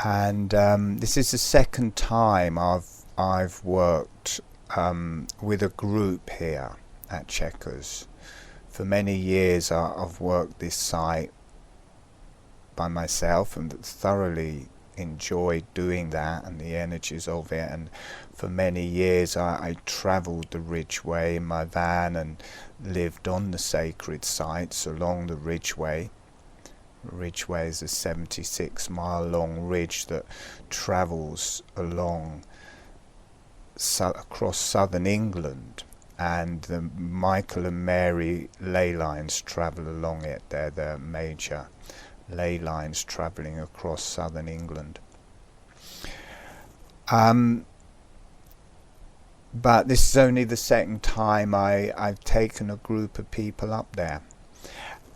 And this is the second time I've worked with a group here at Chequers. For many years I've worked this site by myself and thoroughly enjoyed doing that and the energies of it. And for many years I travelled the Ridgeway in my van and lived on the sacred sites along the Ridgeway. Ridgeway is a 76-mile long ridge that travels along across southern England, and the Michael and Mary ley lines travel along it. They're the major ley lines travelling across southern England. But this is only the second time I've taken a group of people up there.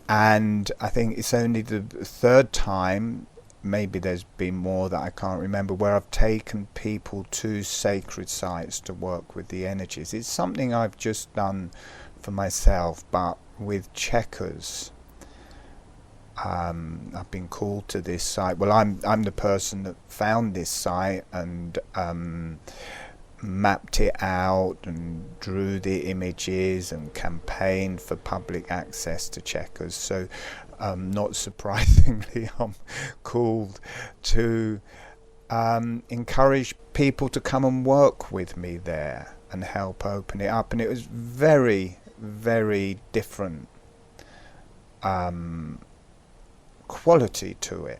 And I think it's only the third time, maybe there's been more that I can't remember, where I've taken people to sacred sites to work with the energies. It's something I've just done for myself, but with Chequers, I've been called to this site. Well, I'm the person that found this site and mapped it out and drew the images and campaigned for public access to Chequers. So not surprisingly, I'm called to encourage people to come and work with me there and help open it up. And it was very, very different quality to it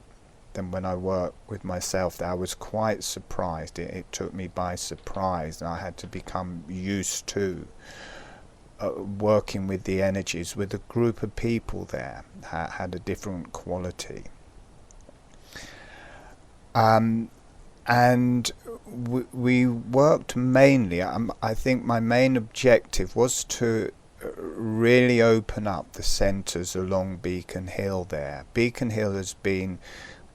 than when I worked with myself. I was quite surprised. It took me by surprise, and I had to become used to working with the energies with a group of people there. Had a different quality. And we worked mainly, I think my main objective was to really open up the centres along Beacon Hill there. Beacon Hill has been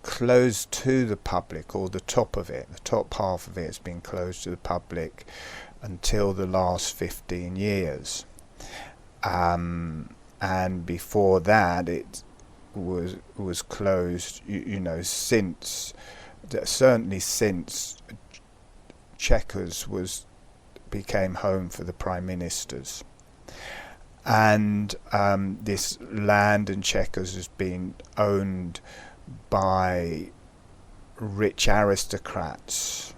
closed to the public, or the top of it, the top half of it has been closed to the public until the last 15 years. And before that it was closed, you know, certainly since Chequers became home for the Prime Ministers. And this land in Chequers has been owned by rich aristocrats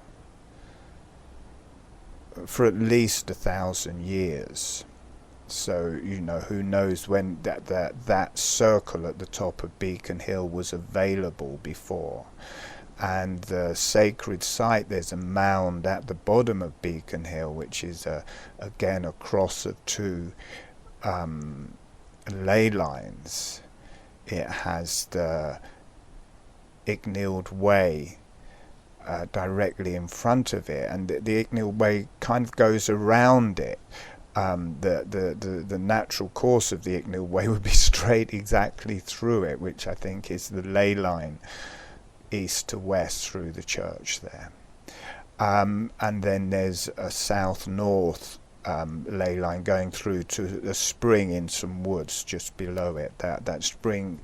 for at least 1,000 years. So, you know, who knows when that circle at the top of Beacon Hill was available before. And the sacred site, there's a mound at the bottom of Beacon Hill, which is again a cross of two ley lines. It has the Icknield Way directly in front of it, and the Icknield Way kind of goes around it. The natural course of the Icknield Way would be straight exactly through it, which I think is the ley line east to west through the church there. And then there's a south-north ley line going through to a spring in some woods just below it. That spring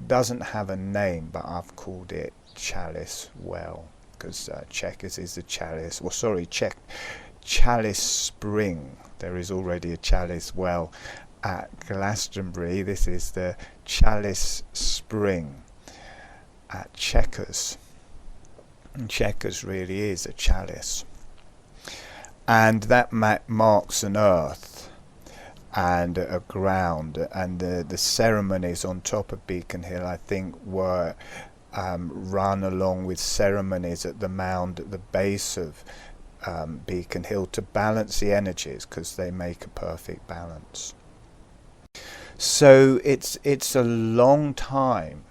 doesn't have a name, but I've called it Chalice Well, because Chequers is the chalice, or sorry, Chalice Spring. There is already a Chalice Well at Glastonbury. This is the Chalice Spring at Chequers. And Chequers really is a chalice. And that marks an earth and a ground. And the ceremonies on top of Beacon Hill, I think, were run along with ceremonies at the mound at the base of Beacon Hill to balance the energies, because they make a perfect balance. So it's a long time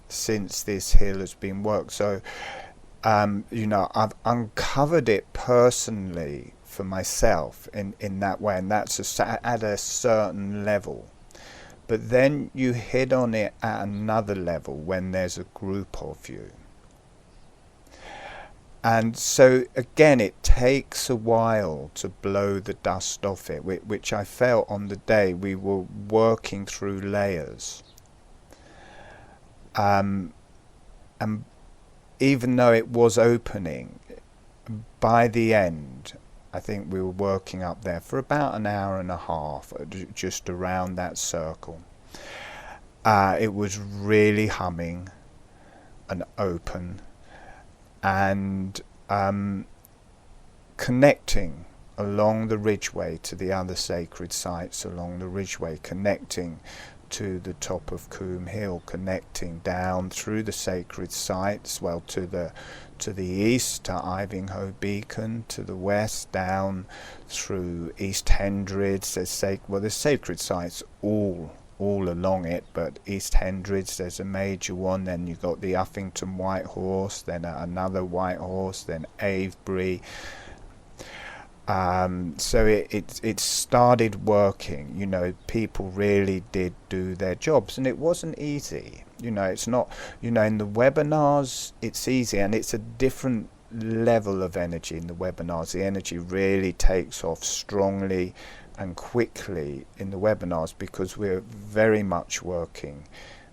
since this hill has been worked. So you know, I've uncovered it personally for myself in that way, and that's at a certain level. But then you hit on it at another level when there's a group of you. And so again, it takes a while to blow the dust off it, which I felt on the day we were working through layers. And even though it was opening, by the end, I think we were working up there for about an hour and a half, just around that circle. It was really humming and open, and connecting along the ridgeway to the other sacred sites along the ridgeway, connecting to the top of Coombe Hill, connecting down through the sacred sites, well, to the east, to Ivinghoe Beacon, to the west, down through East Hendrids. There's sacred sites all along it, but East Hendrids, there's a major one. Then you've got the Uffington White Horse, then another White Horse, then Avebury. So it started working. You know, people really did do their jobs, and it wasn't easy. You know, it's not, you know, in the webinars it's easy, and it's a different level of energy in the webinars. The energy really takes off strongly and quickly in the webinars, because we're very much working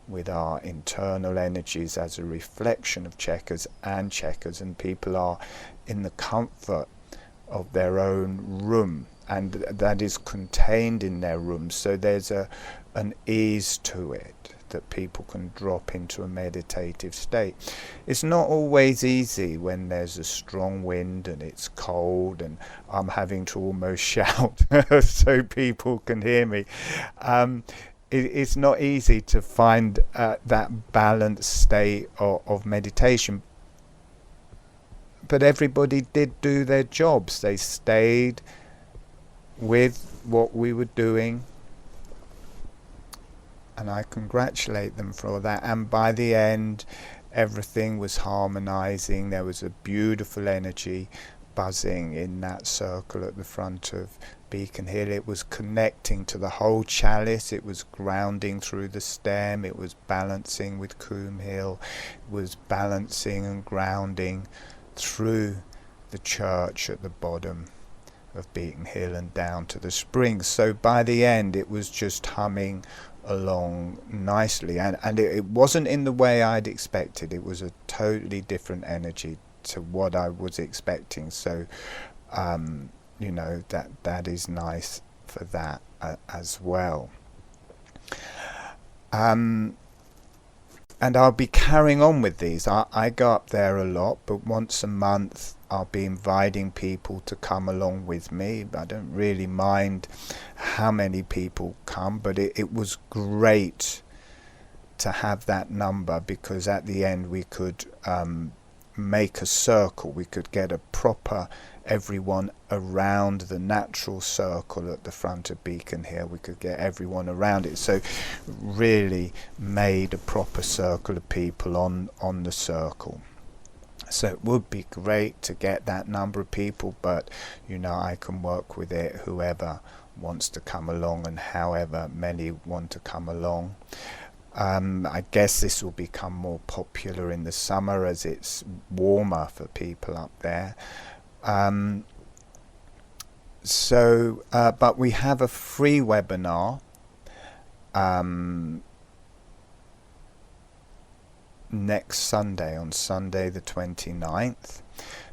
with our internal energies as a reflection of Chequers, and people are in the comfort of their own room, and that is contained in their room. So there's an ease to it, that people can drop into a meditative state. It's not always easy when there's a strong wind and it's cold and I'm having to almost shout so people can hear me. It's not easy to find that balanced state of meditation. But everybody did do their jobs. They stayed with what we were doing, and I congratulate them for that. And by the end, everything was harmonizing. There was a beautiful energy buzzing in that circle at the front of Beacon Hill. It was connecting to the whole chalice. It was grounding through the stem. It was balancing with Coombe Hill. It was balancing and grounding through the church at the bottom of Beacon Hill and down to the springs. So by the end, it was just humming along nicely, and it wasn't in the way I'd expected. It was a totally different energy to what I was expecting. So you know, that is nice for that as well. And I'll be carrying on with these. I go up there a lot, but once a month I'll be inviting people to come along with me. I don't really mind how many people come, but it was great to have that number, because at the end we could make a circle. We could get a proper everyone around the natural circle at the front of Beacon Hill. We could get everyone around it. So really made a proper circle of people on the circle. So it would be great to get that number of people, but you know, I can work with it, whoever wants to come along and however many want to come along. I guess this will become more popular in the summer as it's warmer for people up there. But we have a free webinar next Sunday, on Sunday the 29th.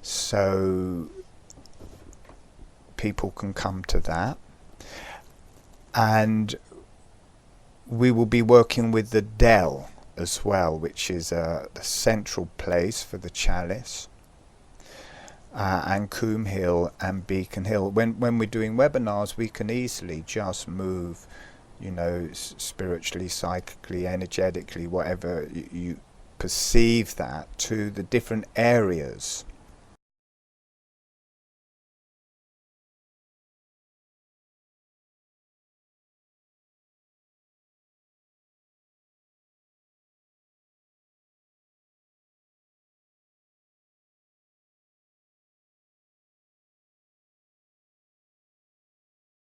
So people can come to that. And we will be working with the Dell as well, which is the central place for the chalice, and Coombe Hill and Beacon Hill. When we're doing webinars, we can easily just move, you know, spiritually, psychically, energetically, whatever you perceive that, to the different areas